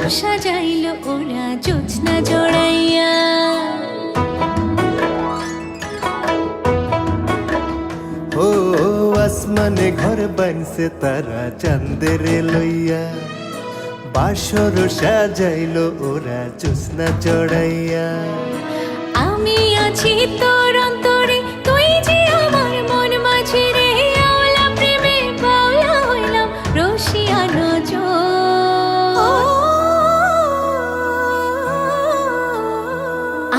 সাজাইল ওরা জোছনা জড়াইয়া। ও আসমানে ঘর বানছে তারা চাঁদের লইয়া, বাসর সাজাইল ওরা জোছনা জড়াইয়া। আমি আছি তোর অন্তরে, তুই যে আমার মন মাঝে রে। আওলা প্রেমে বাউলা হইলাম রসিয়া নজর।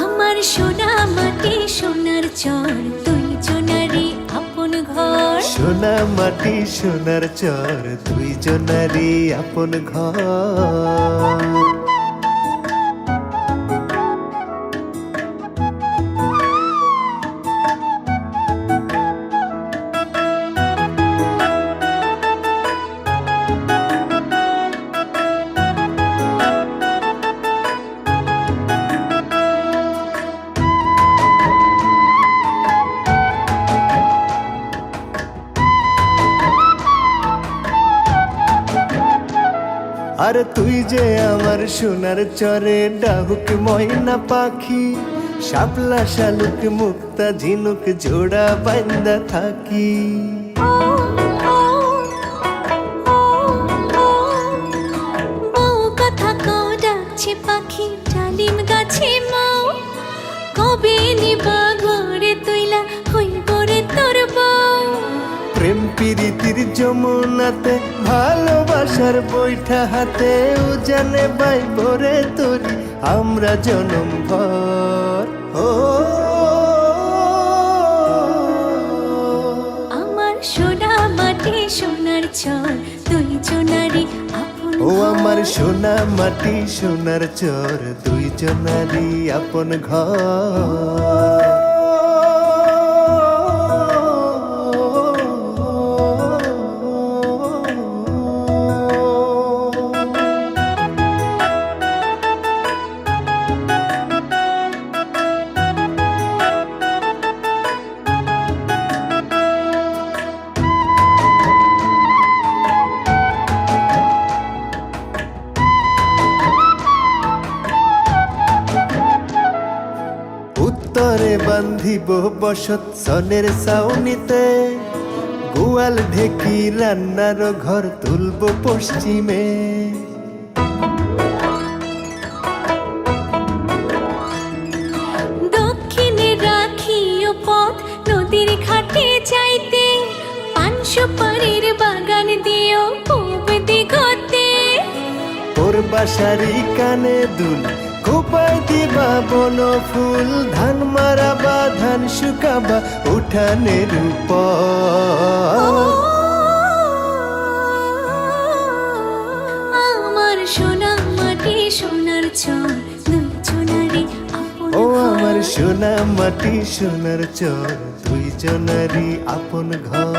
আমার সোনা মাটি সোনার চর, তুই জনারি আপন ঘর। সোনা মাটি সোনার চর, দুই জনারি আপন ঘর। আর তুই যে আমার সোনার চরে ডাহুক ময়না পাখি, শাপলা শালুক মুক্তা ঝিনুক জোড়া বান্দা থাকি। বউ কথা কও ডাকছে পাখি ডালিম গাছে মাও। কবে নিবা ঘরে তুইলা হইব রে তোর বউ। প্রেম প্রীতির যমুনাতে ভালোবাসার বৈঠা হাতে, উজানে বাইব রে তোরি আমরা জনম ভর। ও আমার সোনা মাটি সোনার চর, দুই জনারি আপন ও ঘর। আমার সোনা মাটি সোনার চর, দুই জনারি আপন ঘর। উত্তরে বান্ধিব বসত সনের ছাউনিতে, গোয়াল ঢেকি রান্নার ঘর তুলব পশ্চিমে। দক্ষিণে রাখিও পথ নদীর ঘাটে যাইতে, পান সুপারির বাগান দিও পূব দিগতে। তোর বাসারি কানে দুল কোপায় দিবা বন ফুল, ধান মারাবা ধান শুকাবা উঠানের উপর। আমার সোনা মাটি সোনার চর, দুই জনারি আপন ও ঘর। আমার সোনা মাটি সোনার চর, দুই জনারি আপন ঘর।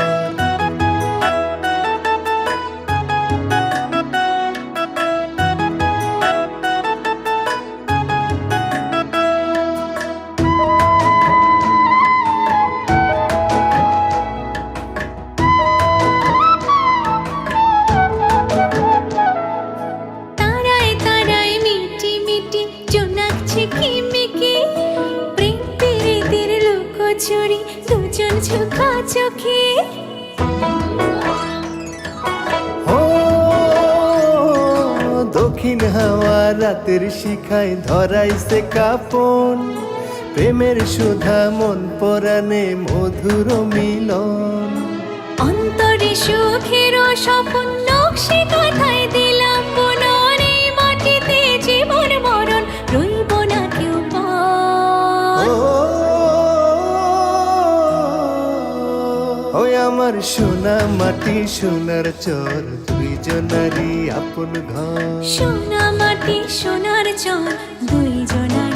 তারায় তারায় মিটি মিটি জোনাকছে কিমিকি, প্রেম প্রীতির লুকোচুরি দুজন ঝোঁকা চোখে। ও দক্ষিণ হাওয়া রাতের শিখায় ধরাইছে কাপন, প্রেমের সুধা মন পরাণে মধুর মিলন। অন্তরে সুখের স্বপন নকশে কথায় দিলাম বুনন। এই মাটিতে জীবন মরণ রইব না কেউ পর। ওই আমার সোনা মাটি সোনার চর, দুই জনারি আপন ঘর। সোনা মাটি সোনার চর, দুই জনার